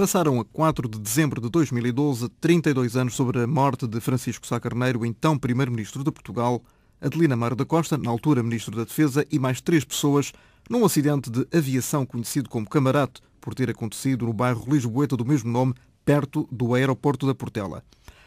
Passaram a 4 de dezembro de 2012, 32 anos sobre a morte de Francisco Sá Carneiro, então Primeiro-Ministro de Portugal, Adelina Mário da Costa, na altura Ministro da Defesa, e mais 3 pessoas, num acidente de aviação conhecido como Camarate, por ter acontecido no bairro Lisboeta do mesmo nome, perto do aeroporto da Portela.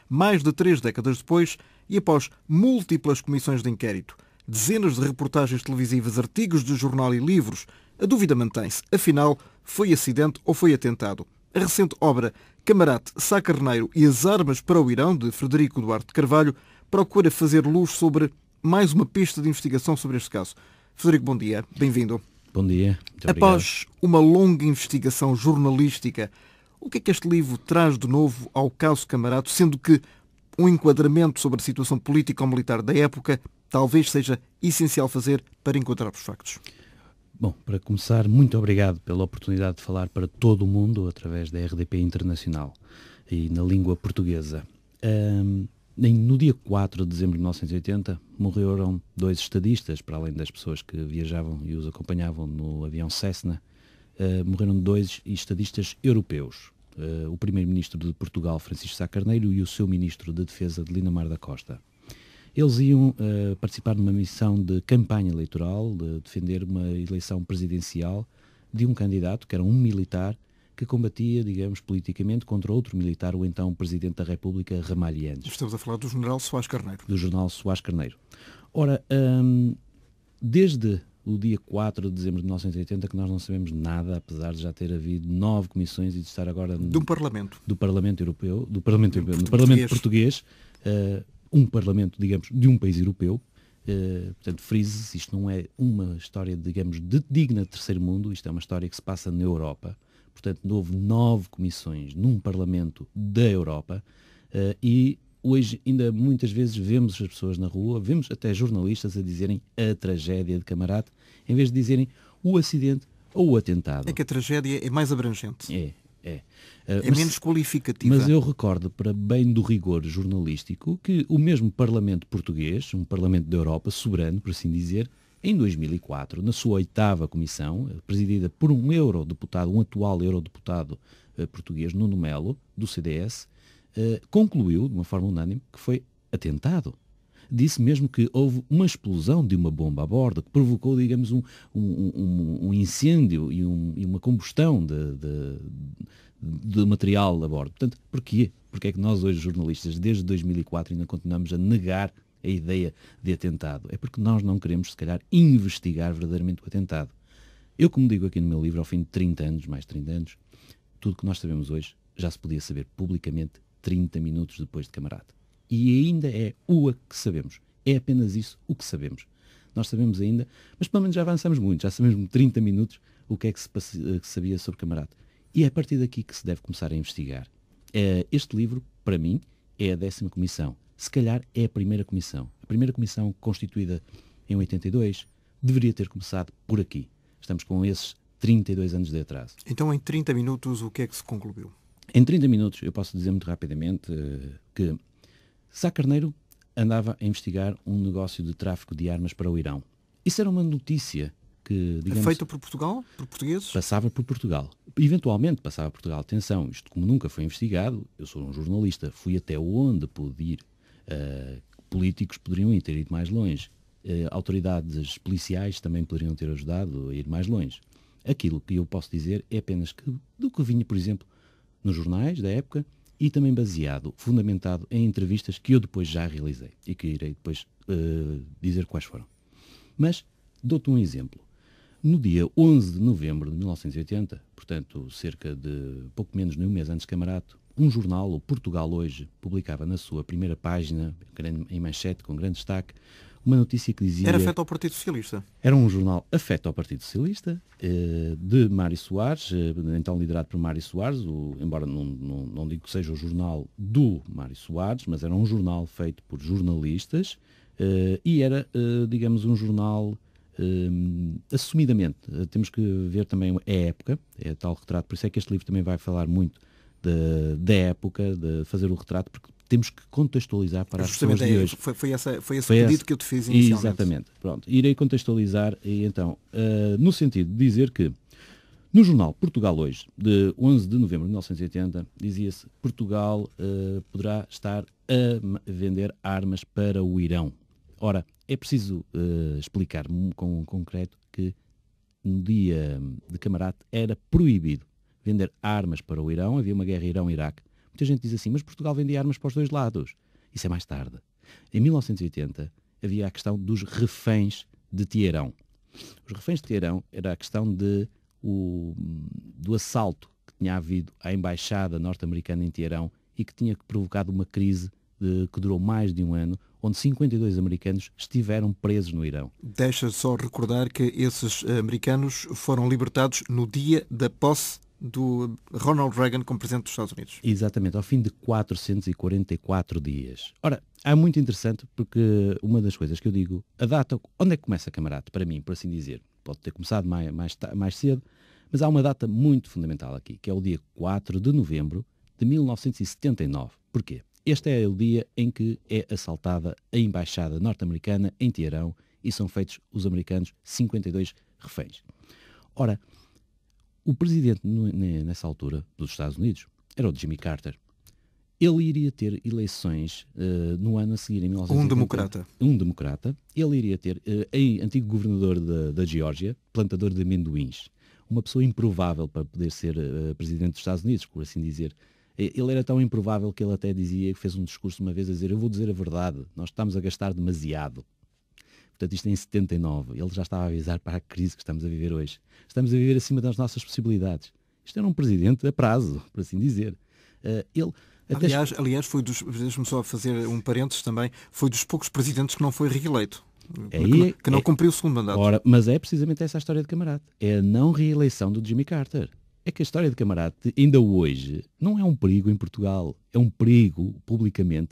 Mais de 3 décadas depois, e após múltiplas comissões de inquérito, dezenas de reportagens televisivas, artigos de jornal e livros, a dúvida mantém-se. Afinal, foi acidente ou foi atentado? A recente obra Camarate, Sá Carneiro e as armas para o Irão, de Frederico Duarte de Carvalho, procura fazer luz sobre mais uma pista de investigação sobre este caso. Frederico, bom dia. Bem-vindo. Bom dia. Muito Após uma longa investigação jornalística, o que é que este livro traz de novo ao caso Camarate, sendo que um enquadramento sobre a situação político-militar da época talvez seja essencial fazer para encontrar os factos? Bom, para começar, muito obrigado pela oportunidade de falar para todo o mundo através da RDP Internacional e na língua portuguesa. No dia 4 de dezembro de 1980 morreram 2 estadistas, para além das pessoas que viajavam e os acompanhavam no avião Cessna, morreram 2 estadistas europeus. O primeiro-ministro de Portugal, Francisco Sá Carneiro, e o seu ministro de Defesa, Adelina Mário da Costa. Eles iam participar numa missão de campanha eleitoral, de defender uma eleição presidencial de um candidato, que era um militar, que combatia, digamos, politicamente contra outro militar, o então Presidente da República, Ramalhianes. Estamos a falar do general Soares Carneiro. Do general Soares Carneiro. Ora, desde o dia 4 de dezembro de 1980 que nós não sabemos nada, apesar de já ter havido 9 comissões e de estar agora do Parlamento Europeu, no Parlamento Português, um Parlamento, digamos, de um país europeu. Portanto, frise, isto não é uma história, digamos, digna de terceiro mundo, isto é uma história que se passa na Europa. Portanto, houve 9 comissões num Parlamento da Europa e hoje ainda muitas vezes vemos as pessoas na rua, vemos até jornalistas a dizerem a tragédia de Camarate, em vez de dizerem o acidente ou o atentado. É que a tragédia é mais abrangente. É menos qualificativa. Mas eu recordo, para bem do rigor jornalístico, que o mesmo Parlamento português, um Parlamento da Europa, soberano, por assim dizer, em 2004, na sua 8ª comissão, presidida por um eurodeputado, um atual eurodeputado português, Nuno Melo, do CDS, concluiu, de uma forma unânime, que foi atentado. Disse mesmo que houve uma explosão de uma bomba a bordo que provocou, digamos, um incêndio e uma combustão de material a bordo. Portanto, porquê? Porque é que nós hoje, jornalistas, desde 2004, ainda continuamos a negar a ideia de atentado? É porque nós não queremos, se calhar, investigar verdadeiramente o atentado. Eu, como digo aqui no meu livro, ao fim de 30 anos, mais 30 anos, tudo que nós sabemos hoje já se podia saber publicamente 30 minutos depois de Camarate. E ainda é o que sabemos. É apenas isso o que sabemos. Nós sabemos ainda, mas pelo menos já avançamos muito, já sabemos 30 minutos o que é que se sabia sobre Camarate. E é a partir daqui que se deve começar a investigar. Este livro, para mim, é a 10ª comissão. Se calhar é a primeira comissão. A primeira comissão, constituída em 82, deveria ter começado por aqui. Estamos com esses 32 anos de atraso. Então, em 30 minutos, o que é que se concluiu? Em 30 minutos, eu posso dizer muito rapidamente que Sá Carneiro andava a investigar um negócio de tráfico de armas para o Irão. Isso era uma notícia que, digamos... Feita por Portugal? Por portugueses? Passava por Portugal. Eventualmente passava por Portugal. Atenção, isto como nunca foi investigado, eu sou um jornalista, fui até onde pude ir. Políticos poderiam ter ido mais longe. Autoridades policiais também poderiam ter ajudado a ir mais longe. Aquilo que eu posso dizer é apenas que do que vinha, por exemplo, nos jornais da época e também baseado, fundamentado em entrevistas que eu depois já realizei e que irei depois dizer quais foram. Mas dou-te um exemplo. No dia 11 de novembro de 1980, portanto cerca de pouco menos de um mês antes de Camarate, um jornal, o Portugal Hoje, publicava na sua primeira página, em manchete, com grande destaque, uma notícia que dizia... Era afeto ao Partido Socialista? Era um jornal afeto ao Partido Socialista, de Mário Soares, então liderado por Mário Soares, embora não digo que seja o jornal do Mário Soares, mas era um jornal feito por jornalistas e era, digamos, um jornal assumidamente. Temos que ver também a época, é tal retrato, por isso é que este livro também vai falar muito da época, de fazer o retrato, porque temos que contextualizar para as pessoas de hoje. Foi esse pedido que eu te fiz inicialmente. Exatamente. Pronto. Irei contextualizar e então, no sentido de dizer que No jornal Portugal Hoje, de 11 de novembro de 1980, dizia-se: Portugal poderá estar a vender armas para o Irão. Ora, é preciso explicar com concreto que no dia de Camarate era proibido vender armas para o Irão. Havia uma guerra Irão-Iraque. Muita gente diz assim: mas Portugal vendia armas para os dois lados. Isso é mais tarde. Em 1980 havia a questão dos reféns de Teherão. Os reféns de Teherão era a questão do assalto que tinha havido à embaixada norte-americana em Teherão e que tinha provocado uma crise que durou mais de um ano, onde 52 americanos estiveram presos no Irão. Deixa só recordar que esses americanos foram libertados no dia da posse do Ronald Reagan como presidente dos Estados Unidos. Exatamente, ao fim de 444 dias. Ora, é muito interessante porque uma das coisas que eu digo, a data, onde é que começa Camarate, para mim, por assim dizer? Pode ter começado mais cedo, mas há uma data muito fundamental aqui, que é o dia 4 de novembro de 1979. Porquê? Este é o dia em que é assaltada a embaixada norte-americana em Teherão e são feitos os americanos 52 reféns. Ora, o presidente nessa altura dos Estados Unidos era o Jimmy Carter. Ele iria ter eleições no ano a seguir, em 1980. Um democrata. Ele iria ter antigo governador da Geórgia, plantador de amendoins. Uma pessoa improvável para poder ser presidente dos Estados Unidos, por assim dizer. Ele era tão improvável que ele até dizia, que fez um discurso uma vez a dizer: eu vou dizer a verdade, nós estamos a gastar demasiado. Portanto, isto é em 79. Ele já estava a avisar para a crise que estamos a viver hoje. Estamos a viver acima das nossas possibilidades. Isto era um presidente a prazo, por assim dizer. Aliás, foi deixa-me só fazer um parênteses também, foi dos poucos presidentes que não foi reeleito. Que não cumpriu o segundo mandato. Ora, mas é precisamente essa a história de Camarate. É a não reeleição do Jimmy Carter. É que a história de Camarate, ainda hoje, não é um perigo em Portugal. É um perigo, publicamente,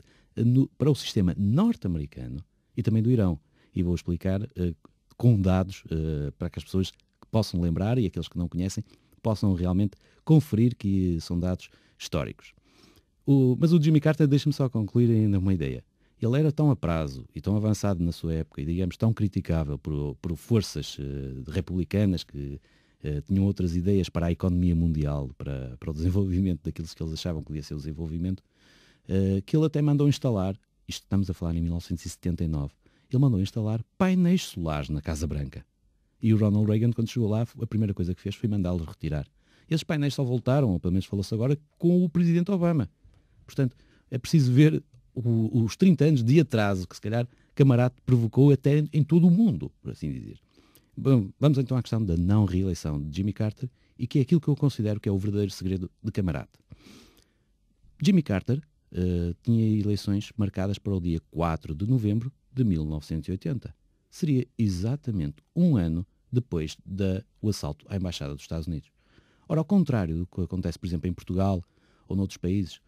para o sistema norte-americano e também do Irão. E vou explicar com dados para que as pessoas que possam lembrar e aqueles que não conhecem possam realmente conferir que são dados históricos. Mas o Jimmy Carter, deixa-me só concluir ainda uma ideia. Ele era tão a prazo e tão avançado na sua época e, digamos, tão criticável por forças republicanas que tinham outras ideias para a economia mundial, para o desenvolvimento daquilo que eles achavam que devia ser o desenvolvimento, que ele até mandou instalar, isto estamos a falar em 1979, ele mandou instalar painéis solares na Casa Branca. E o Ronald Reagan, quando chegou lá, a primeira coisa que fez foi mandá-los retirar. Esses painéis só voltaram, ou pelo menos falou-se agora, com o presidente Obama. Portanto, é preciso ver os 30 anos de atraso que, se calhar, Camarate provocou até em todo o mundo, por assim dizer. Bom, vamos então à questão da não reeleição de Jimmy Carter, e que é aquilo que eu considero que é o verdadeiro segredo de Camarate. Jimmy Carter tinha eleições marcadas para o dia 4 de novembro de 1980. Seria exatamente um ano depois do assalto à Embaixada dos Estados Unidos. Ora, ao contrário do que acontece, por exemplo, em Portugal ou noutros países,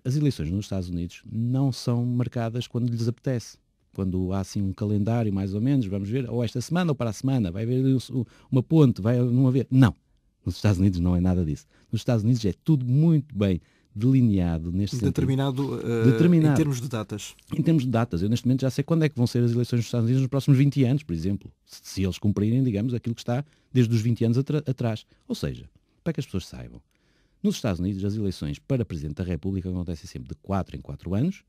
as eleições nos Estados Unidos não são marcadas quando lhes apetece. Quando há assim um calendário, mais ou menos, vamos ver, ou esta semana ou para a semana, vai haver uma ponte, vai não haver. Não. Nos Estados Unidos não é nada disso. Nos Estados Unidos é tudo muito bem delineado neste sentido. Determinado em termos de datas. Em termos de datas. Eu neste momento já sei quando é que vão ser as eleições nos Estados Unidos nos próximos 20 anos, por exemplo. Se eles cumprirem, digamos, aquilo que está desde os 20 anos atrás. Ou seja, para que as pessoas saibam, nos Estados Unidos as eleições para Presidente da República acontecem sempre de 4 em 4 anos,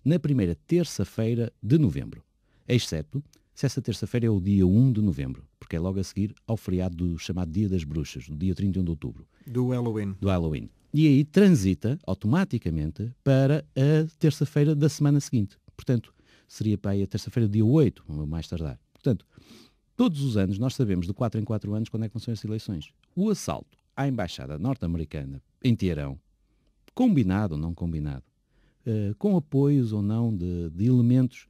na primeira terça-feira de novembro. Exceto se essa terça-feira é o dia 1 de novembro, porque é logo a seguir ao feriado do chamado Dia das Bruxas, do dia 31 de outubro. Do Halloween. E aí transita automaticamente para a terça-feira da semana seguinte. Portanto, seria para aí a terça-feira, dia 8, mais tardar. Portanto, todos os anos nós sabemos de 4 em 4 anos quando é que vão ser as eleições. O assalto à Embaixada norte-americana em Teherão, combinado ou não combinado, com apoios ou não de elementos,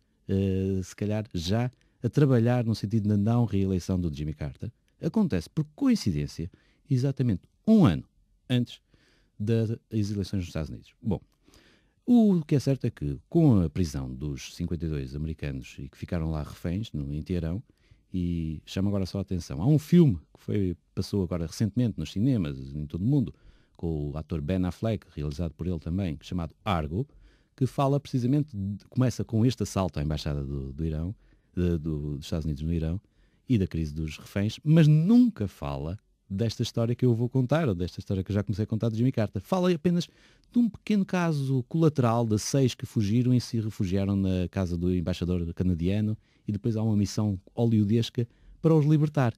se calhar já a trabalhar no sentido da não reeleição do Jimmy Carter, acontece por coincidência exatamente um ano antes das eleições nos Estados Unidos. Bom, o que é certo é que com a prisão dos 52 americanos e que ficaram lá reféns em Teherão, e chama agora só a atenção, há um filme que passou agora recentemente nos cinemas em todo o mundo, com o ator Ben Affleck, realizado por ele também, chamado Argo, que fala precisamente, começa com este assalto à Embaixada do Irão, dos Estados Unidos no Irão, e da crise dos reféns, mas nunca fala desta história que eu vou contar, ou desta história que eu já comecei a contar de Jimmy Carter. Fala apenas de um pequeno caso colateral de 6 que fugiram e se refugiaram na casa do embaixador canadiano, e depois há uma missão hollywoodesca para os libertar.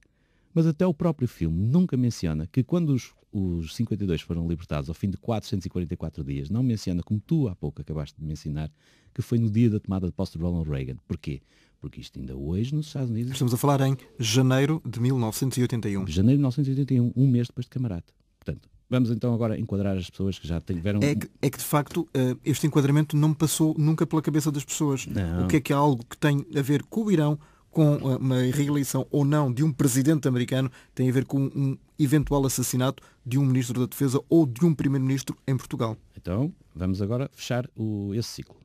Mas até o próprio filme nunca menciona que quando os 52 foram libertados ao fim de 444 dias, não menciona, como tu há pouco acabaste de mencionar, que foi no dia da tomada de posse de Ronald Reagan. Porquê? Porque isto ainda hoje nos Estados Unidos... Estamos a falar em janeiro de 1981. Janeiro de 1981, um mês depois de Camarate. Portanto, vamos então agora enquadrar as pessoas que já tiveram... É que de facto este enquadramento não me passou nunca pela cabeça das pessoas. Não. O que é algo que tem a ver com o Irão, com uma reeleição ou não de um presidente americano, tem a ver com um eventual assassinato de um ministro da Defesa ou de um primeiro-ministro em Portugal. Então, vamos agora fechar esse ciclo.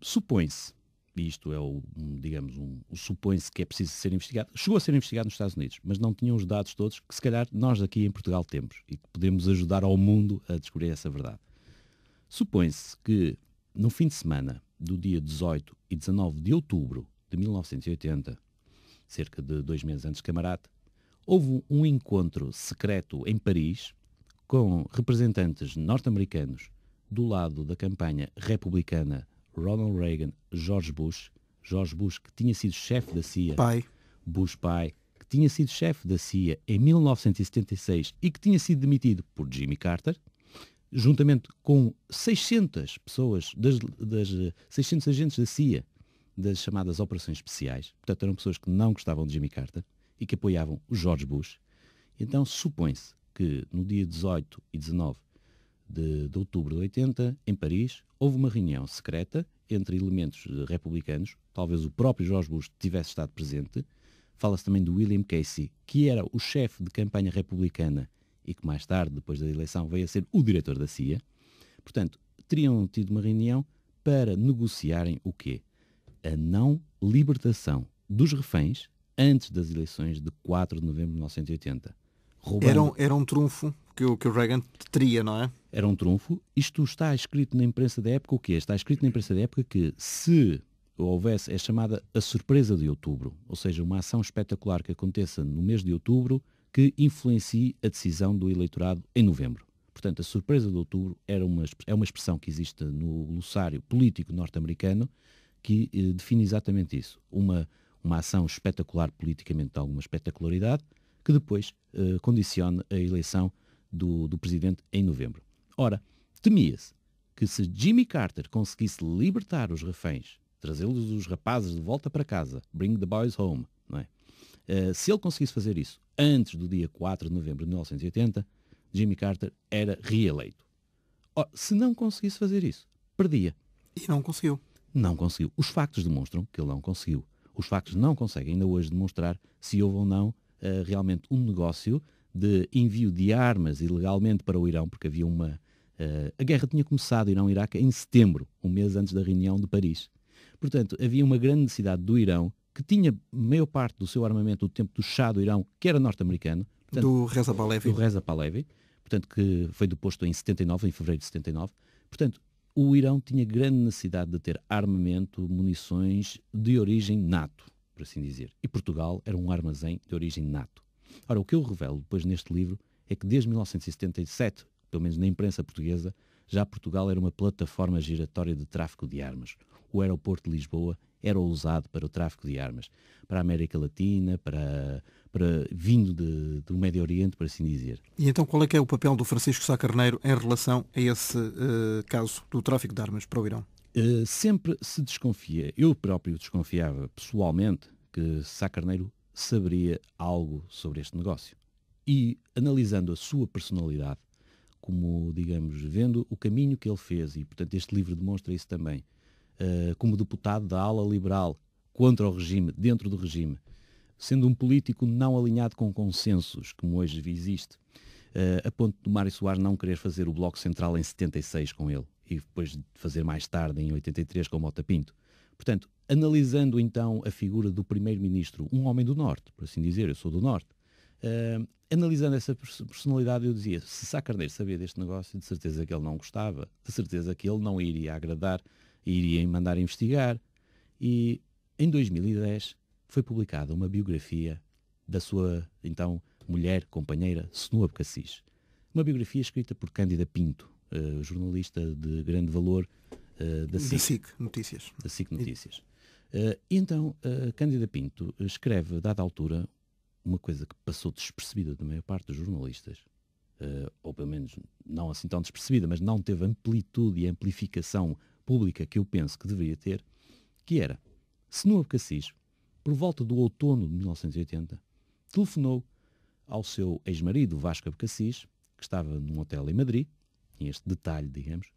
Supõe-se, e isto é o supõe-se que é preciso ser investigado, chegou a ser investigado nos Estados Unidos, mas não tinham os dados todos que se calhar nós aqui em Portugal temos e que podemos ajudar ao mundo a descobrir essa verdade. Supõe-se que no fim de semana do dia 18 e 19 de outubro de 1980, cerca de 2 meses antes de Camarate, houve um encontro secreto em Paris com representantes norte-americanos do lado da campanha republicana Ronald Reagan, George Bush, que tinha sido chefe da CIA, Bush pai, que tinha sido chefe da CIA em 1976 e que tinha sido demitido por Jimmy Carter, juntamente com 600 pessoas, das 600 agentes da CIA, das chamadas operações especiais. Portanto, eram pessoas que não gostavam de Jimmy Carter e que apoiavam o George Bush. Então, supõe-se que no dia 18 e 19 de outubro de 80, em Paris, houve uma reunião secreta entre elementos republicanos, talvez o próprio George Bush tivesse estado presente. Fala-se também do William Casey, que era o chefe de campanha republicana e que mais tarde, depois da eleição, veio a ser o diretor da CIA. Portanto, teriam tido uma reunião para negociarem o quê? A não libertação dos reféns antes das eleições de 4 de novembro de 1980. Era um trunfo que o Reagan teria, não é? Era um trunfo. Isto está escrito na imprensa da época o quê? Está escrito na imprensa da época que se houvesse, é chamada a surpresa de outubro, ou seja, uma ação espetacular que aconteça no mês de outubro que influencie a decisão do eleitorado em novembro. Portanto, a surpresa de outubro é uma expressão que existe no glossário político norte-americano que define exatamente isso. Uma ação espetacular politicamente de alguma espetacularidade que depois condiciona a eleição do presidente em novembro. Ora, temia-se que se Jimmy Carter conseguisse libertar os reféns, trazê-los os rapazes de volta para casa, bring the boys home, não é? Se ele conseguisse fazer isso antes do dia 4 de novembro de 1980, Jimmy Carter era reeleito. Ora, se não conseguisse fazer isso, perdia. E não conseguiu. Não conseguiu. Os factos demonstram que ele não conseguiu. Os factos não conseguem ainda hoje demonstrar se houve ou não realmente um negócio de envio de armas ilegalmente para o Irão, porque havia a guerra tinha começado Irão-Iraque em setembro, um mês antes da reunião de Paris. Portanto, havia uma grande necessidade do Irão, que tinha maior parte do seu armamento do tempo do Shah do Irão, que era norte-americano. Do Reza Pahlavi, portanto, que foi deposto em 79, em fevereiro de 79. Portanto, o Irão tinha grande necessidade de ter armamento, munições de origem NATO, por assim dizer. E Portugal era um armazém de origem NATO. Ora, o que eu revelo depois neste livro é que desde 1977, pelo menos na imprensa portuguesa, já Portugal era uma plataforma giratória de tráfico de armas. O aeroporto de Lisboa era usado para o tráfico de armas, para a América Latina, para vindo do Médio Oriente, por assim dizer. E então qual é que é o papel do Francisco Sá Carneiro em relação a esse caso do tráfico de armas para o Irão? Sempre se desconfia, eu próprio desconfiava pessoalmente que Sá Carneiro saberia algo sobre este negócio. E analisando a sua personalidade, como, digamos, vendo o caminho que ele fez, e portanto este livro demonstra isso também, como deputado da ala liberal contra o regime, dentro do regime, sendo um político não alinhado com consensos, como hoje existe, a ponto do Mário Soares não querer fazer o Bloco Central em 76 com ele, e depois de fazer mais tarde, em 83, com o Mota Pinto. Portanto, analisando então a figura do primeiro-ministro, um homem do Norte, por assim dizer, eu sou do Norte, analisando essa personalidade, eu dizia, se Sá Carneiro sabia deste negócio, de certeza que ele não gostava, de certeza que ele não iria agradar, iria mandar investigar. E em 2010 foi publicada uma biografia da sua, então, mulher, companheira, Senua Abcacis. Uma biografia escrita por Cândida Pinto, jornalista de grande valor da SIC Notícias. Da SIC Notícias. E então, Cândida Pinto escreve, a dada altura, uma coisa que passou despercebida da maior parte dos jornalistas, ou pelo menos não assim tão despercebida, mas não teve amplitude e amplificação pública que eu penso que deveria ter, que era, Senua Abcacis, por volta do outono de 1980, telefonou ao seu ex-marido, Vasco Abcacis, que estava num hotel em Madrid, em este detalhe, digamos,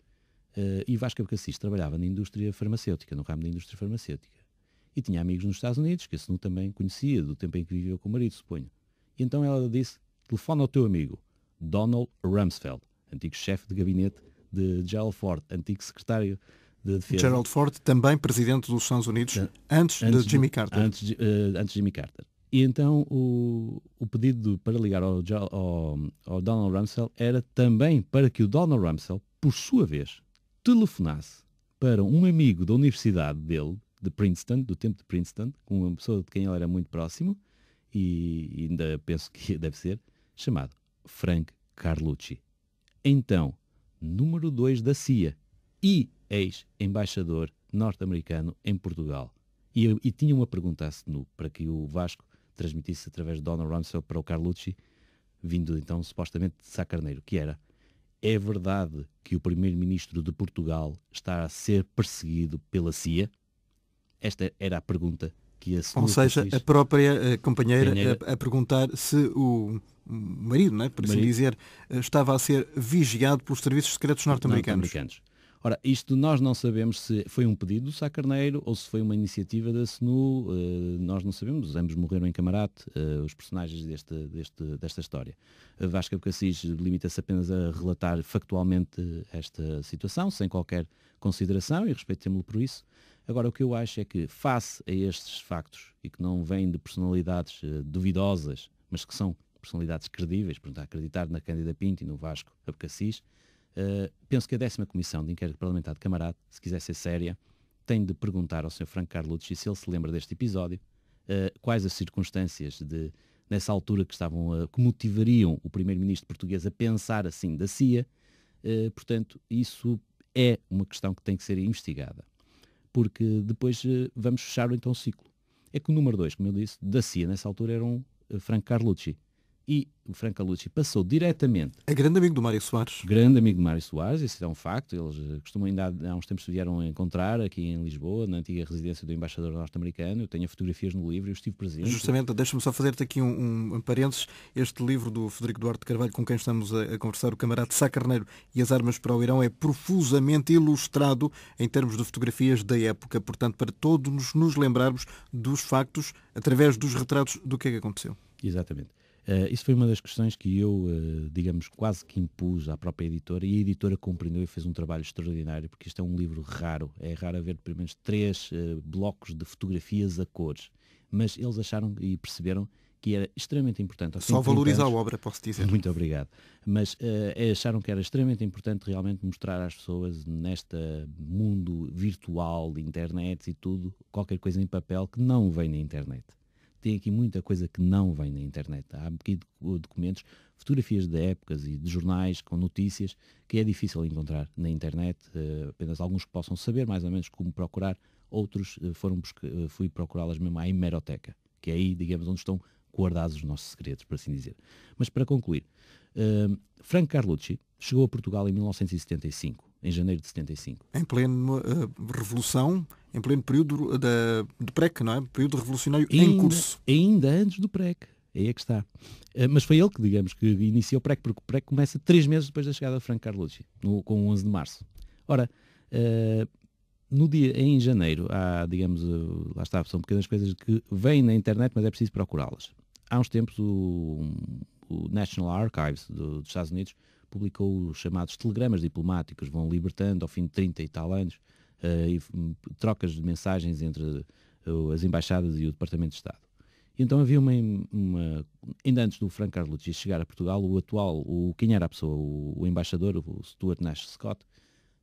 e Vasco Abcacis trabalhava na indústria farmacêutica, no ramo da indústria farmacêutica. E tinha amigos nos Estados Unidos, que a Senu também conhecia, do tempo em que viveu com o marido, suponho. E então ela disse, telefona ao teu amigo, Donald Rumsfeld, antigo chefe de gabinete de Gerald Ford, antigo secretário de defesa. Gerald Ford, também presidente dos Estados Unidos, antes de Jimmy Carter. Antes de Jimmy Carter. E então o pedido para ligar ao Donald Rumsfeld era também para que o Donald Rumsfeld, por sua vez, telefonasse para um amigo da universidade dele, de Princeton, do tempo de Princeton, com uma pessoa de quem ele era muito próximo, e ainda penso que deve ser, chamado Frank Carlucci. Então, número 2 da CIA e ex-embaixador norte-americano em Portugal. E tinha uma pergunta a Senu, para que o Vasco transmitisse através de Donald Rumsfeld para o Carlucci, vindo então supostamente de Sá Carneiro, que era: é verdade que o primeiro-ministro de Portugal está a ser perseguido pela CIA? Esta era a pergunta que a Senu... Ou seja, a própria companheira a perguntar se o marido, não é, por assim dizer, estava a ser vigiado pelos serviços secretos norte-americanos. Ora, isto nós não sabemos se foi um pedido do Sá Carneiro ou se foi uma iniciativa da Senu, nós não sabemos, ambos morreram em camarate, os personagens desta história. Vasco Abcacis limita-se apenas a relatar factualmente esta situação, sem qualquer consideração, e respeitemos-lo por isso. Agora, o que eu acho é que, face a estes factos, e que não vêm de personalidades duvidosas, mas que são personalidades credíveis, portanto, a acreditar na Cândida Pinto e no Vasco Abcacis, penso que a 10ª Comissão de Inquérito Parlamentar de Camarate, se quiser ser séria, tem de perguntar ao Sr. Franco Carlucci se ele se lembra deste episódio, quais as circunstâncias nessa altura que motivariam o primeiro-ministro português a pensar assim da CIA. Portanto, isso é uma questão que tem que ser investigada, porque depois vamos fechar então o ciclo. É que o número 2, como eu disse, da CIA nessa altura era um Franco Carlucci. E o Franco Carlucci passou diretamente... É grande amigo do Mário Soares. Grande amigo do Mário Soares, isso é um facto. Eles costumam ainda há uns tempos se vieram a encontrar aqui em Lisboa, na antiga residência do embaixador norte-americano. Eu tenho fotografias no livro e eu estive presente. Justamente, deixa-me só fazer-te aqui um parênteses. Este livro do Frederico Duarte de Carvalho, com quem estamos a conversar, o camarada Sá Carneiro e as armas para o Irão, é profusamente ilustrado em termos de fotografias da época. Portanto, para todos nos lembrarmos dos factos, através dos retratos do que é que aconteceu. Exatamente. Isso foi uma das questões que eu, digamos, quase que impus à própria editora, e a editora compreendeu e fez um trabalho extraordinário, porque isto é um livro raro. É raro haver pelo menos 3 blocos de fotografias a cores. Mas eles acharam e perceberam que era extremamente importante. Só valoriza a obra, posso dizer. Muito obrigado. Mas acharam que era extremamente importante realmente mostrar às pessoas, neste mundo virtual, de internet e tudo, qualquer coisa em papel que não vem na internet. Tem aqui muita coisa que não vem na internet. Há aqui documentos, fotografias de épocas e de jornais com notícias que é difícil encontrar na internet. Apenas alguns que possam saber mais ou menos como procurar, outros fui procurá-las mesmo à hemeroteca, que é aí, digamos, onde estão guardados os nossos segredos, por assim dizer. Mas para concluir, Franco Carlucci chegou a Portugal em 1975, em janeiro de 75. Em pleno revolução, em pleno período de PREC, não é? Período revolucionário em curso. Ainda antes do PREC. Aí é que está. Mas foi ele que, digamos, que iniciou o PREC, porque o PREC começa 3 meses depois da chegada de Franco Carlucci, com o 11 de março. Ora, em janeiro, há, digamos, lá está, são pequenas coisas que vêm na internet, mas é preciso procurá-las. Há uns tempos, o National Archives dos Estados Unidos publicou os chamados telegramas diplomáticos, vão libertando ao fim de 30 e tal anos, e trocas de mensagens entre as embaixadas e o Departamento de Estado. E então havia ainda antes do Franco Carlucci chegar a Portugal, quem era a pessoa, o embaixador, o Stuart Nash Scott,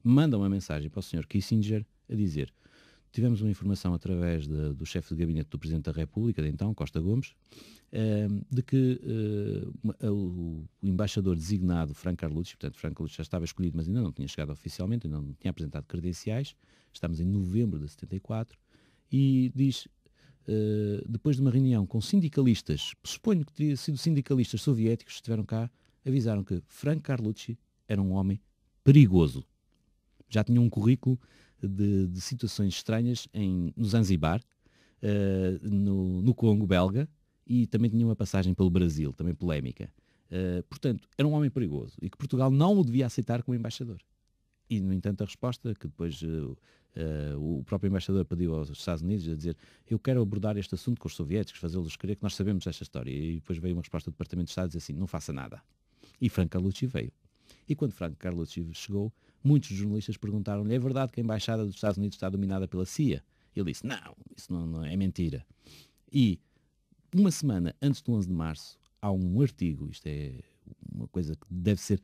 manda uma mensagem para o Sr. Kissinger a dizer: tivemos uma informação através do chefe de gabinete do Presidente da República, de então, Costa Gomes, de que o embaixador designado, Franco Carlucci, portanto, Franco Carlucci já estava escolhido, mas ainda não tinha chegado oficialmente, ainda não tinha apresentado credenciais, estamos em novembro de 74, e diz, depois de uma reunião com sindicalistas, suponho que teria sido sindicalistas soviéticos que estiveram cá, avisaram que Franco Carlucci era um homem perigoso. Já tinha um currículo de situações estranhas no Zanzibar, no Congo belga, e também tinha uma passagem pelo Brasil, também polémica. Portanto, era um homem perigoso e que Portugal não o devia aceitar como embaixador. E, no entanto, a resposta que depois o próprio embaixador pediu aos Estados Unidos a dizer: eu quero abordar este assunto com os soviéticos, fazê-los crer que nós sabemos esta história. E depois veio uma resposta do Departamento de Estado a dizer assim: não faça nada. E Franco Carlucci veio. E quando Franco Carlucci chegou, muitos jornalistas perguntaram-lhe: é verdade que a embaixada dos Estados Unidos está dominada pela CIA? Ele disse: não, isso não é mentira. E uma semana antes do 11 de março, há um artigo, isto é uma coisa que deve ser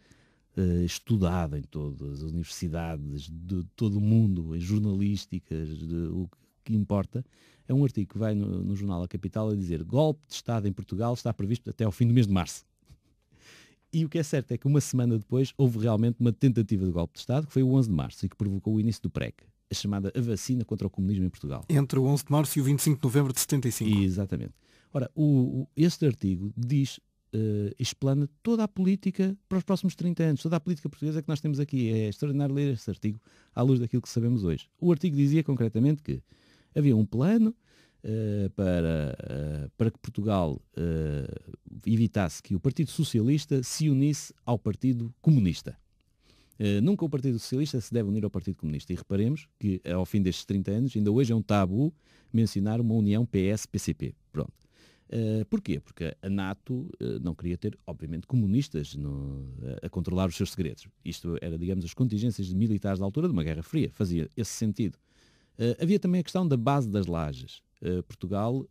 estudada em todas as universidades de todo o mundo, em jornalísticas, o que importa, é um artigo que vai no jornal A Capital a dizer: golpe de Estado em Portugal está previsto até ao fim do mês de março. E o que é certo é que uma semana depois houve realmente uma tentativa de golpe de Estado, que foi o 11 de março, e que provocou o início do PREC, a chamada a vacina contra o comunismo em Portugal. Entre o 11 de março e o 25 de novembro de 75. Exatamente. Ora, este artigo diz, explana toda a política para os próximos 30 anos, toda a política portuguesa que nós temos aqui. É extraordinário ler este artigo à luz daquilo que sabemos hoje. O artigo dizia concretamente que havia um plano para que Portugal evitasse que o Partido Socialista se unisse ao Partido Comunista. Nunca o Partido Socialista se deve unir ao Partido Comunista. E reparemos que, ao fim destes 30 anos, ainda hoje é um tabu mencionar uma união PS-PCP. Pronto. Porquê? Porque a NATO não queria ter, obviamente, comunistas a controlar os seus segredos. Isto era, digamos, as contingências de militares da altura de uma Guerra Fria. Fazia esse sentido. Havia também a questão da base das lajes. Portugal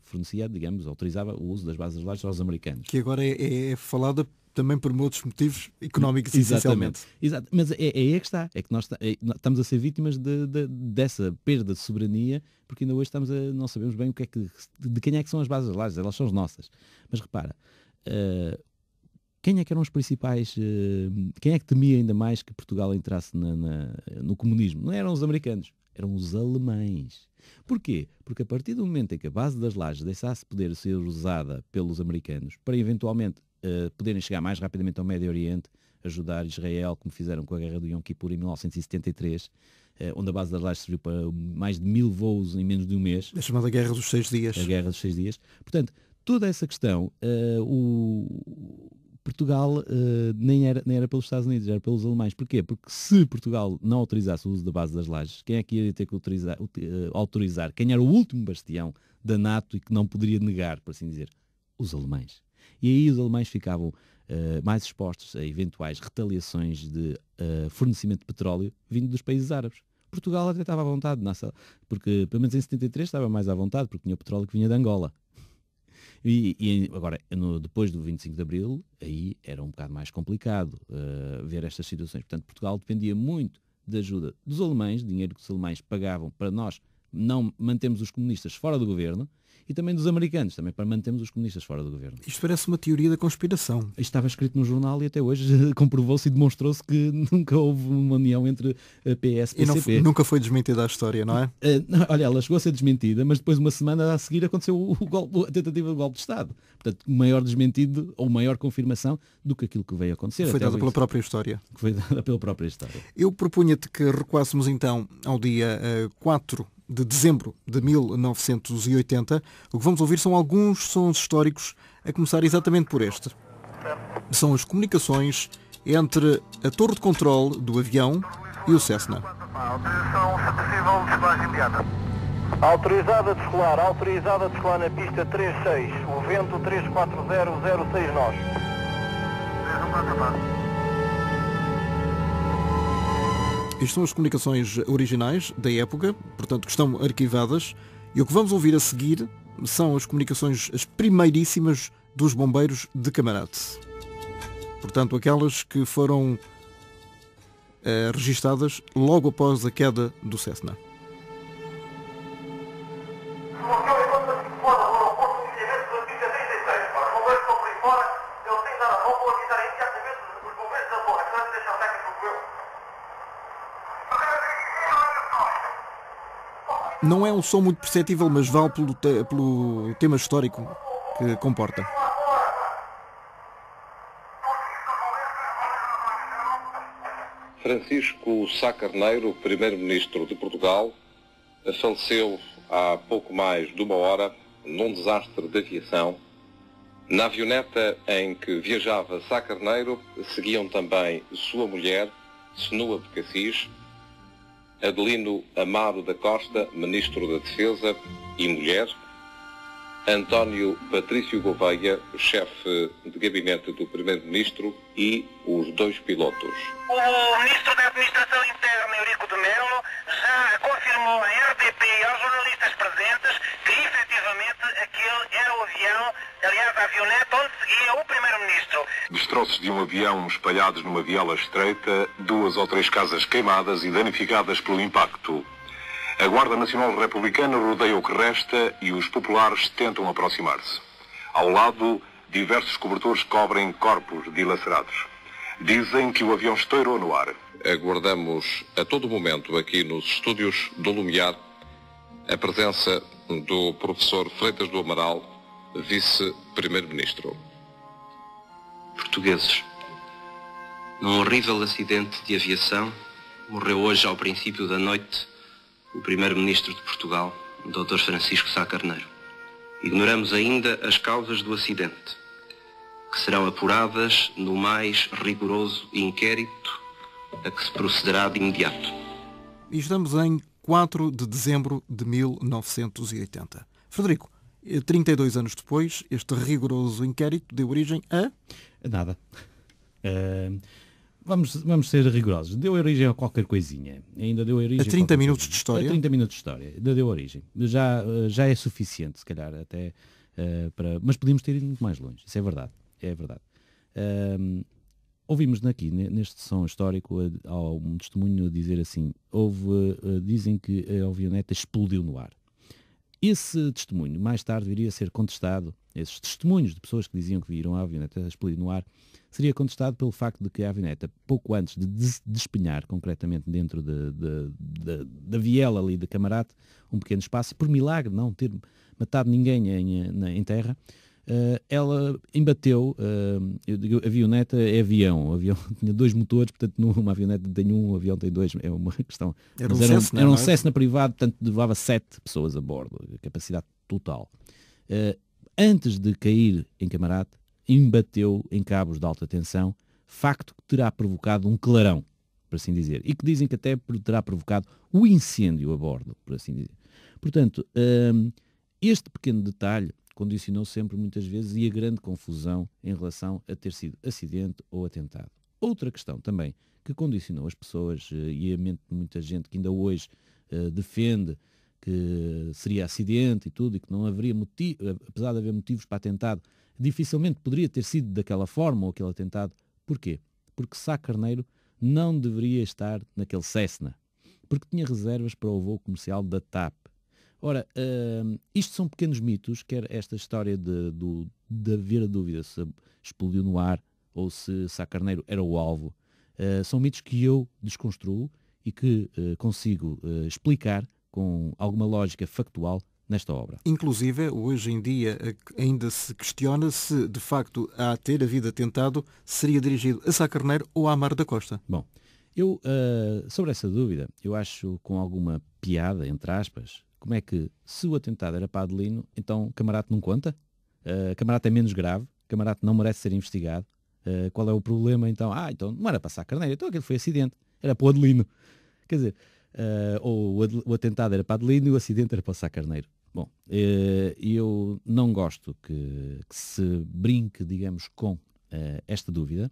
fornecia, digamos, autorizava o uso das bases das lajes aos americanos. Que agora é falada também por outros motivos económicos, essencialmente. Exato. Mas é aí que está. É que nós estamos a ser vítimas dessa perda de soberania, porque ainda hoje não sabemos bem de quem é que são as bases das lajes. Elas são as nossas. Mas repara, quem é que eram os principais... quem é que temia ainda mais que Portugal entrasse no comunismo? Não eram os americanos, eram os alemães. Porquê? Porque a partir do momento em que a base das lajes deixasse poder ser usada pelos americanos para eventualmente poderem chegar mais rapidamente ao Médio Oriente, ajudar Israel, como fizeram com a Guerra do Yom Kippur em 1973, onde a base das lajes serviu para mais de 1000 voos em menos de um mês. A chamada Guerra dos 6 Dias. A Guerra dos 6 Dias. Portanto, toda essa questão, Portugal nem era pelos Estados Unidos, era pelos alemães. Porquê? Porque se Portugal não autorizasse o uso da base das lajes, quem é que ia ter que autorizar? Quem era o último bastião da NATO e que não poderia negar, por assim dizer? Os alemães. E aí os alemães ficavam mais expostos a eventuais retaliações de fornecimento de petróleo vindo dos países árabes. Portugal até estava à vontade, porque pelo menos em 73 estava mais à vontade, porque tinha o petróleo que vinha de Angola. E agora, depois do 25 de Abril, aí era um bocado mais complicado ver estas situações. Portanto, Portugal dependia muito da ajuda dos alemães, dinheiro que os alemães pagavam para nós não mantermos os comunistas fora do governo, e também dos americanos, também para mantermos os comunistas fora do governo. Isto parece uma teoria da conspiração. Isto estava escrito no jornal e até hoje comprovou-se e demonstrou-se que nunca houve uma união entre a PS e a PCP. E nunca foi desmentida a história, não é? Olha, ela chegou a ser desmentida, mas depois, uma semana a seguir, aconteceu a tentativa de golpe de Estado. Portanto, maior desmentido ou maior confirmação do que aquilo que veio a acontecer. Foi dada pela própria história. Que foi dada pela própria história. Eu propunha-te que recuássemos então ao dia 4 de dezembro de 1980. O que vamos ouvir são alguns sons históricos, a começar exatamente por este. São as comunicações entre a torre de controle do avião e o Cessna. Autorização possível de descolagem imediata. Autorizada a descolar na pista 36, o vento 34006 nós. 314. Isto são as comunicações originais da época, portanto que estão arquivadas, e o que vamos ouvir a seguir são as comunicações, as primeiríssimas dos bombeiros de Camarate. Portanto, aquelas que foram registadas logo após a queda do Cessna. Não é um som muito perceptível, mas vale pelo tema histórico que comporta. Francisco Sá Carneiro, primeiro-ministro de Portugal, faleceu há pouco mais de uma hora num desastre de aviação. Na avioneta em que viajava Sá Carneiro seguiam também sua mulher, Senua de Cassis, Adelino Amaro da Costa, Ministro da Defesa e mulher, António Patrício Gouveia, chefe de gabinete do Primeiro-Ministro, e os dois pilotos. O Ministro da Administração Interna, Eurico de Melo, já confirmou à RDP e aos jornalistas presentes que efetivamente aquele era o avião, aliás a avioneta onde seguia o Primeiro-Ministro. Destroços de um avião espalhados numa viela estreita, 2 ou 3 casas queimadas e danificadas pelo impacto. A Guarda Nacional Republicana rodeia o que resta e os populares tentam aproximar-se. Ao lado, diversos cobertores cobrem corpos dilacerados. Dizem que o avião estourou no ar. Aguardamos a todo momento aqui nos estúdios do Lumiar a presença do professor Freitas do Amaral, vice-primeiro-ministro. Portugueses, num horrível acidente de aviação, morreu hoje ao princípio da noite o primeiro-ministro de Portugal, Dr. Francisco Sá Carneiro. Ignoramos ainda as causas do acidente, que serão apuradas no mais rigoroso inquérito a que se procederá de imediato. E estamos em 4 de dezembro de 1980. Frederico, 32 anos depois, este rigoroso inquérito deu origem a... Nada. Vamos ser rigorosos. Deu origem a qualquer coisinha. Ainda deu origem a 30 minutos de história? A 30 minutos de história. Ainda deu origem. Já é suficiente, se calhar, até para... Mas podíamos ter ido muito mais longe. Isso é verdade. É verdade. Ouvimos aqui, neste som histórico, um testemunho dizer assim, dizem que a avioneta explodiu no ar. Esse testemunho, mais tarde, viria a ser contestado, esses testemunhos de pessoas que diziam que viram a avioneta explodir no ar, seria contestado pelo facto de que a avioneta, pouco antes de despenhar, concretamente dentro da viela ali de Camarate, um pequeno espaço, e por milagre não ter matado ninguém em terra, ela embateu, eu digo, avioneta é avião, o avião tinha 2 motores, portanto uma avioneta tem um avião tem 2, é uma questão. Era um Cessna privado, portanto levava 7 pessoas a bordo, capacidade total. Antes de cair em Camarate, embateu em cabos de alta tensão, facto que terá provocado um clarão, por assim dizer, e que dizem que até terá provocado o incêndio a bordo, por assim dizer. Portanto, este pequeno detalhe condicionou sempre muitas vezes e a grande confusão em relação a ter sido acidente ou atentado. Outra questão também que condicionou as pessoas e a mente de muita gente que ainda hoje defende que seria acidente e tudo, e que não haveria motivo, apesar de haver motivos para atentado, dificilmente poderia ter sido daquela forma ou aquele atentado. Porquê? Porque Sá Carneiro não deveria estar naquele Cessna, porque tinha reservas para o voo comercial da TAP. Ora, isto são pequenos mitos, quer esta história de haver a dúvida se explodiu no ar ou se Sá Carneiro era o alvo. São mitos que eu desconstruo e que consigo explicar com alguma lógica factual nesta obra. Inclusive, hoje em dia ainda se questiona se, de facto, a ter havido atentado seria dirigido a Sá Carneiro ou a Amaro da Costa. Bom, eu, sobre essa dúvida, eu acho com alguma piada, entre aspas, como é que, se o atentado era para Adelino, então Camarate não conta? Camarate é menos grave, Camarate não merece ser investigado. Qual é o problema, então? Então não era para Sá Carneiro, então aquele foi acidente, era para o Adelino. Quer dizer, ou o atentado era para Adelino e o acidente era para o Sá Carneiro. Bom, eu não gosto que se brinque, digamos, com esta dúvida,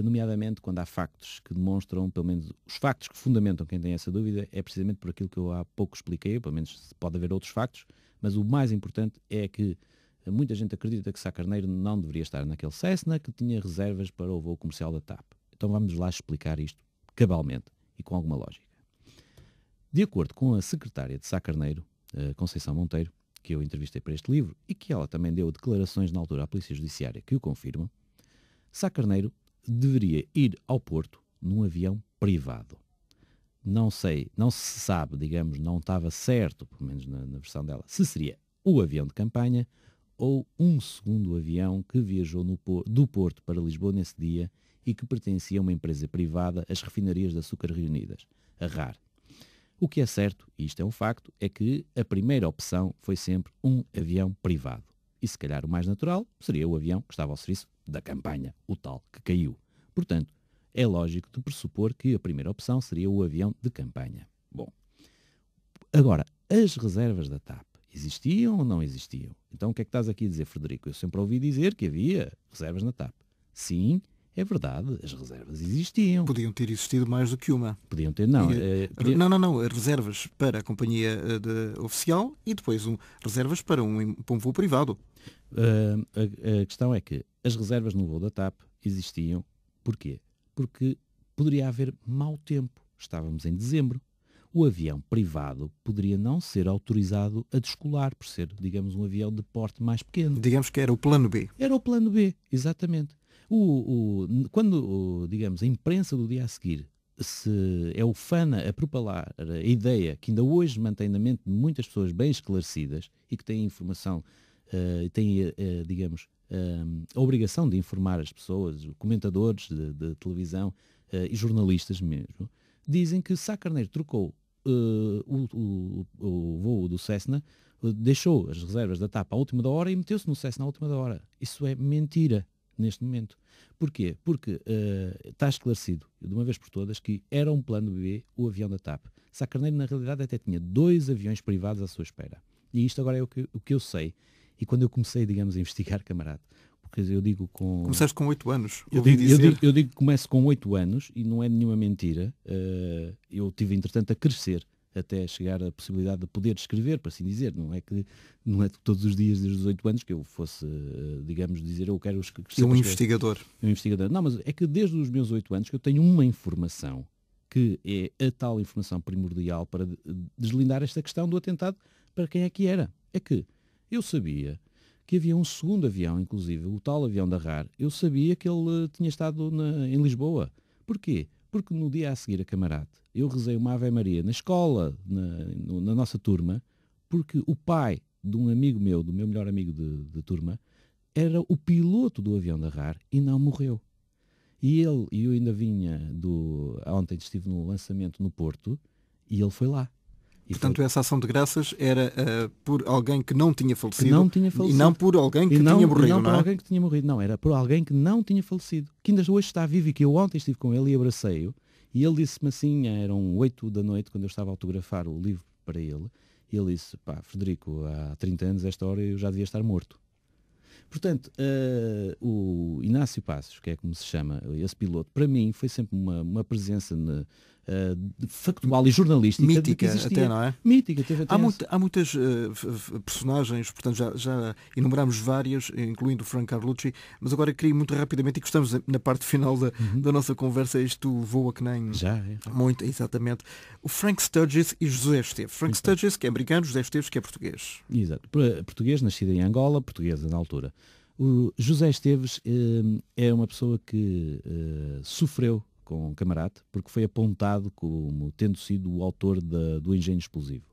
nomeadamente quando há factos que demonstram, pelo menos os factos que fundamentam quem tem essa dúvida, é precisamente por aquilo que eu há pouco expliquei, pelo menos pode haver outros factos, mas o mais importante é que muita gente acredita que Sá Carneiro não deveria estar naquele Cessna, que tinha reservas para o voo comercial da TAP. Então vamos lá explicar isto cabalmente e com alguma lógica. De acordo com a secretária de Sá Carneiro, Conceição Monteiro, que eu entrevistei para este livro e que ela também deu declarações na altura à Polícia Judiciária que o confirmam, Sá Carneiro deveria ir ao Porto num avião privado. Não sei, não se sabe, digamos, não estava certo, pelo menos na versão dela, se seria o avião de campanha ou um segundo avião que viajou do Porto para Lisboa nesse dia e que pertencia a uma empresa privada, as Refinarias de Açúcar Reunidas, a RAR. O que é certo, e isto é um facto, é que a primeira opção foi sempre um avião privado. E se calhar o mais natural seria o avião que estava ao serviço da campanha, o tal que caiu. Portanto, é lógico de pressupor que a primeira opção seria o avião de campanha. Bom, agora, as reservas da TAP existiam ou não existiam? Então o que é que estás aqui a dizer, Frederico? Eu sempre ouvi dizer que havia reservas na TAP. Sim, é verdade, as reservas existiam. Podiam ter existido mais do que uma. Podiam ter, não. Não, reservas para a companhia oficial e depois reservas para um voo privado. A questão é que as reservas no voo da TAP existiam. Porquê? Porque poderia haver mau tempo. Estávamos em dezembro. O avião privado poderia não ser autorizado a descolar, por ser, digamos, um avião de porte mais pequeno. Digamos que era o plano B. Era o plano B, exatamente. Quando, digamos, a imprensa do dia a seguir é ufana a propalar a ideia que ainda hoje mantém na mente de muitas pessoas bem esclarecidas e que têm informação, têm, digamos, a obrigação de informar as pessoas, comentadores de televisão e jornalistas mesmo, dizem que Sá Carneiro trocou o voo do Cessna, deixou as reservas da TAP à última da hora e meteu-se no Cessna à última da hora. Isso é mentira neste momento. Porquê? Porque está esclarecido, de uma vez por todas, que era um plano B o avião da TAP. Sá Carneiro, na realidade, até tinha 2 aviões privados à sua espera. E isto agora é o que eu sei. E quando eu comecei, digamos, a investigar, camarada, porque eu digo com... Começaste com 8 anos. Eu digo que começo com 8 anos e não é nenhuma mentira. Eu tive, entretanto, a crescer até chegar à possibilidade de poder escrever, por assim dizer. Não é todos os dias desde os 8 anos que eu fosse, digamos, dizer eu quero crescer. Um investigador. Um investigador. Não, mas é que desde os meus 8 anos que eu tenho uma informação que é a tal informação primordial para deslindar esta questão do atentado para quem é que era. É que eu sabia que havia um segundo avião, inclusive, o tal avião da RAR, eu sabia que ele tinha estado em Lisboa. Porquê? Porque no dia a seguir a camarada, eu rezei uma Ave Maria na escola, na nossa turma, porque o pai de um amigo meu, do meu melhor amigo de turma, era o piloto do avião da RAR e não morreu. E eu ainda vinha ontem estive no lançamento no Porto e ele foi lá. Portanto, essa ação de graças era por alguém que não tinha falecido, e não por alguém que tinha morrido, não por alguém que tinha morrido, não, era por alguém que não tinha falecido, que ainda hoje está vivo e que eu ontem estive com ele e abracei-o, e ele disse-me assim, eram 8 da noite, quando eu estava a autografar o livro para ele, e ele disse, Frederico, há 30 anos, a esta hora eu já devia estar morto. Portanto, o Inácio Passos, que é como se chama esse piloto, para mim foi sempre uma presença factual e jornalística. Mítica até, não é? Mítica. Teve até há muitas personagens, portanto já enumeramos várias, incluindo o Frank Carlucci, mas agora queria muito rapidamente, e que estamos na parte final da nossa conversa, isto voa que nem... Já, é. Muito, exatamente. O Frank Sturgis e José Esteves. Frank Sturgis, que é americano, José Esteves, que é português. Exato. Português, nascido em Angola, portuguesa na altura. O José Esteves é uma pessoa que sofreu com Camarate, porque foi apontado como tendo sido o autor do engenho explosivo.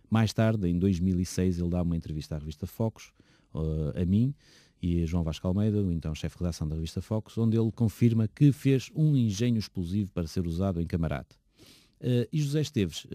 Mais tarde, em 2006, ele dá uma entrevista à revista Focus, a mim e a João Vasco Almeida, o então chefe de redação da revista Focus, onde ele confirma que fez um engenho explosivo para ser usado em Camarate. E José Esteves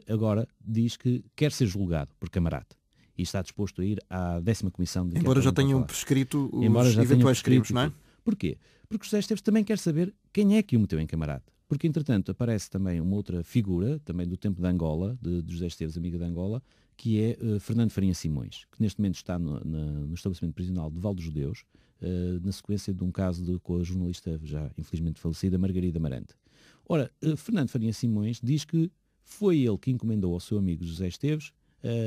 agora diz que quer ser julgado por Camarate e está disposto a ir à 10ª Comissão de... Embora já tenham prescrito os eventuais crimes, não é? Porquê? Porque José Esteves também quer saber quem é que o meteu em Camarate. Porque, entretanto, aparece também uma outra figura, também do tempo de Angola, de José Esteves, amiga de Angola, que é Fernando Farinha Simões, que neste momento está no estabelecimento prisional de Val dos Judeus, na sequência de um caso com a jornalista já infelizmente falecida, Margarida Marante. Ora, Fernando Farinha Simões diz que foi ele que encomendou ao seu amigo José Esteves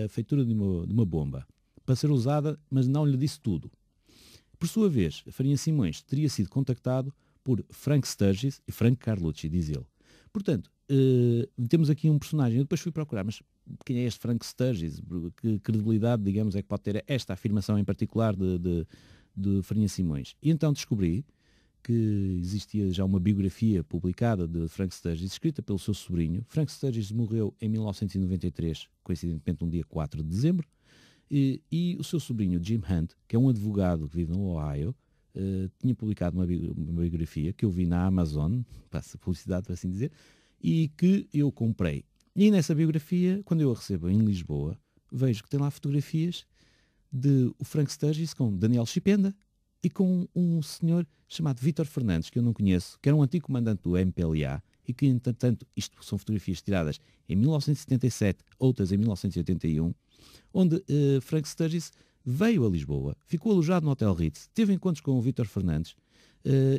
a feitura de uma bomba para ser usada, mas não lhe disse tudo. Por sua vez, Farinha Simões teria sido contactado por Frank Sturgis e Frank Carlucci, diz ele. Portanto, temos aqui um personagem. Eu depois fui procurar, mas quem é este Frank Sturgis? Que credibilidade, digamos, é que pode ter esta afirmação em particular de Farinha Simões? E então descobri que existia já uma biografia publicada de Frank Sturgis, escrita pelo seu sobrinho. Frank Sturgis morreu em 1993, coincidentemente um dia 4 de dezembro, e o seu sobrinho Jim Hunt, que é um advogado que vive no Ohio, tinha publicado uma biografia que eu vi na Amazon, passa publicidade por assim dizer, e que eu comprei. E nessa biografia, quando eu a recebo em Lisboa, vejo que tem lá fotografias de o Frank Sturgis com Daniel Chipenda e com um senhor chamado Vítor Fernandes, que eu não conheço, que era um antigo comandante do MPLA e que, entretanto, isto são fotografias tiradas em 1977, outras em 1981, onde Frank Sturgis veio a Lisboa, ficou alojado no Hotel Ritz, teve encontros com o Vítor Fernandes,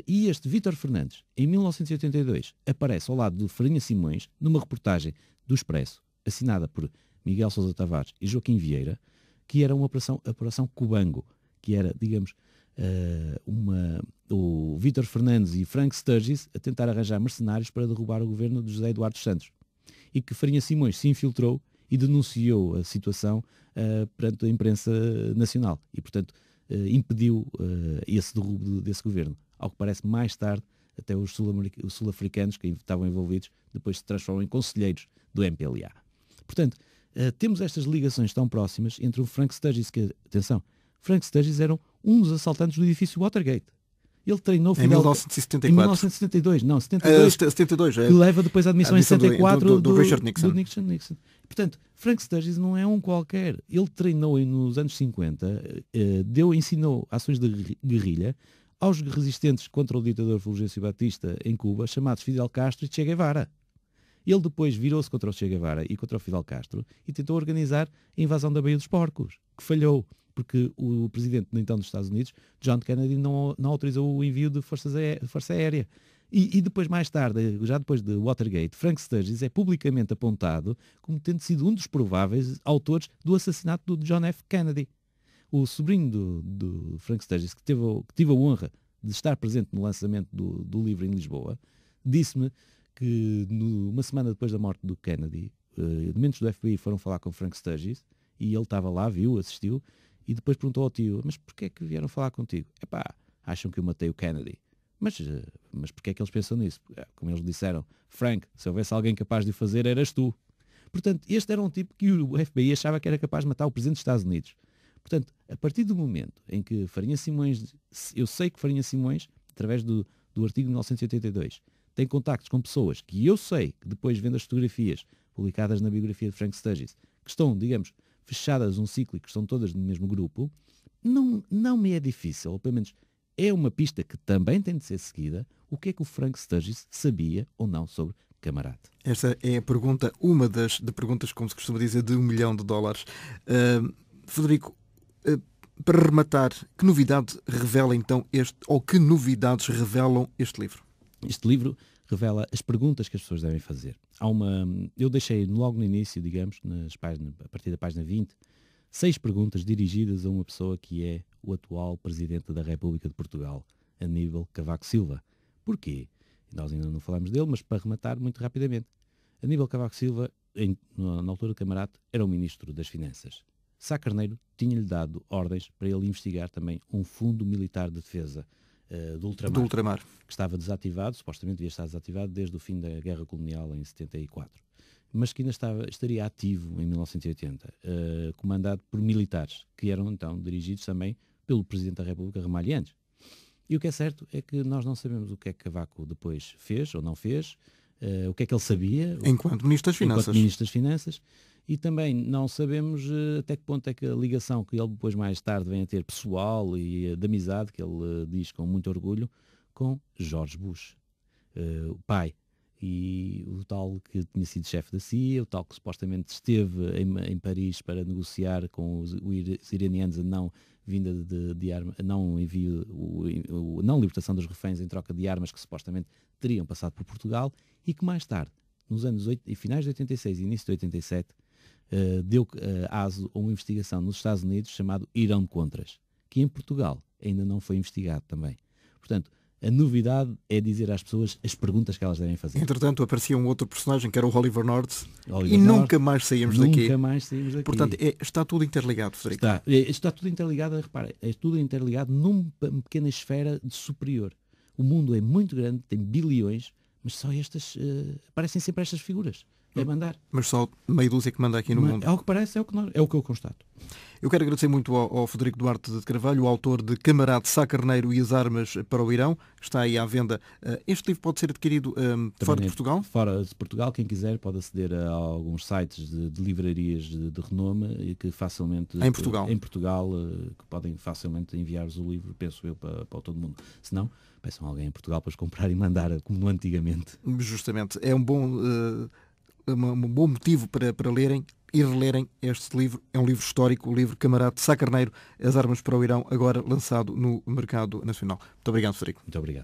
e este Vítor Fernandes, em 1982, aparece ao lado de Farinha Simões numa reportagem do Expresso, assinada por Miguel Sousa Tavares e Joaquim Vieira, que era uma operação Cubango, que era, digamos, o Vítor Fernandes e Frank Sturgis a tentar arranjar mercenários para derrubar o governo de José Eduardo Santos. E que Farinha Simões se infiltrou e denunciou a situação perante a imprensa nacional. E, portanto, impediu esse derrubo desse governo. Ao que parece, mais tarde, até os sul-africanos que estavam envolvidos depois se transformam em conselheiros do MPLA. Portanto, temos estas ligações tão próximas entre o Frank Sturgis, que, atenção, Frank Sturgis era um dos assaltantes do edifício Watergate. Ele treinou Fidel... Em 1974. Em 1972, não, 72, que leva depois à admissão em 74 do Richard Nixon. Do Nixon. Portanto, Frank Sturgis não é um qualquer. Ele treinou nos anos 50, ensinou ações de guerrilha aos resistentes contra o ditador Fulgêncio Batista em Cuba, chamados Fidel Castro e Che Guevara. Ele depois virou-se contra o Che Guevara e contra o Fidel Castro e tentou organizar a invasão da Baía dos Porcos, que falhou, porque o presidente então dos Estados Unidos, John Kennedy, não autorizou o envio de força aérea. E depois, mais tarde, já depois de Watergate, Frank Sturgis é publicamente apontado como tendo sido um dos prováveis autores do assassinato de John F. Kennedy. O sobrinho do Frank Sturgis, que tive a honra de estar presente no lançamento do livro em Lisboa, disse-me que uma semana depois da morte do Kennedy, elementos do FBI foram falar com Frank Sturgis e ele estava lá, viu, assistiu, e depois perguntou ao tio: mas porquê é que vieram falar contigo? Epá, acham que eu matei o Kennedy. Mas porquê é que eles pensam nisso? Como eles disseram: Frank, se houvesse alguém capaz de o fazer, eras tu. Portanto, este era um tipo que o FBI achava que era capaz de matar o presidente dos Estados Unidos. Portanto, a partir do momento em que Farinha Simões, eu sei que Farinha Simões, através do artigo de 1982, tem contactos com pessoas que eu sei que depois vendo as fotografias publicadas na biografia de Frank Sturgis, que estão, digamos, fechadas um ciclo e que estão todas no mesmo grupo, não me é difícil, ou pelo menos é uma pista que também tem de ser seguida, o que é que o Frank Sturgis sabia ou não sobre Camarate. Esta é a pergunta, uma das perguntas, como se costuma dizer, de $1 milhão. Frederico, para rematar, que novidade revela então que novidades revelam este livro? Este livro revela as perguntas que as pessoas devem fazer. Eu deixei logo no início, digamos, a partir da página 20, 6 perguntas dirigidas a uma pessoa que é o atual Presidente da República de Portugal, Aníbal Cavaco Silva. Porquê? Nós ainda não falamos dele, mas para rematar muito rapidamente. Aníbal Cavaco Silva, na altura do Camarate, era o Ministro das Finanças. Sá Carneiro tinha-lhe dado ordens para ele investigar também um fundo militar de defesa do ultramar, que estava desativado, supostamente devia estar desativado desde o fim da Guerra Colonial em 74, mas que ainda estaria ativo em 1980, comandado por militares, que eram então dirigidos também pelo Presidente da República, Ramalhianes. E o que é certo é que nós não sabemos o que é que Cavaco depois fez ou não fez, o que é que ele sabia enquanto Ministro das Finanças. E também não sabemos até que ponto é que a ligação que ele depois mais tarde vem a ter pessoal e de amizade, que ele diz com muito orgulho, com George Bush, o pai, e o tal que tinha sido chefe da CIA, o tal que supostamente esteve em Paris para negociar com os iranianos a não vinda de armas, a não envio, a não libertação dos reféns em troca de armas que supostamente teriam passado por Portugal, e que mais tarde, nos anos finais de 86 e início de 87, deu aso a uma investigação nos Estados Unidos chamado Irão de Contras, que em Portugal ainda não foi investigado também. Portanto, a novidade é dizer às pessoas as perguntas que elas devem fazer. Entretanto, aparecia um outro personagem que era o Oliver North e nunca mais saímos daqui. Nunca mais saímos daqui. Portanto, está tudo interligado, Frederico. Está tudo interligado, repara, é tudo interligado numa pequena esfera superior. O mundo é muito grande, tem bilhões, mas só aparecem sempre estas figuras. É mandar. Mas só meia dúzia que manda aqui no mundo. É o que parece, é o que eu constato. Eu quero agradecer muito ao Frederico Duarte de Carvalho, o autor de Camarade Sá Carneiro e as Armas para o Irão. Está aí à venda. Este livro pode ser adquirido fora de Portugal? Fora de Portugal, quem quiser pode aceder a alguns sites de livrarias de renome e que facilmente... Em Portugal? Em Portugal, que podem facilmente enviar-vos o livro, penso eu, para todo mundo. Se não, peçam alguém em Portugal para os comprar e mandar, como no antigamente. Justamente. É um bom motivo para lerem e relerem este livro. É um livro histórico, o livro Camarade Sá Carneiro, As Armas para o Irão, agora lançado no mercado nacional. Muito obrigado, Frederico. Muito obrigado.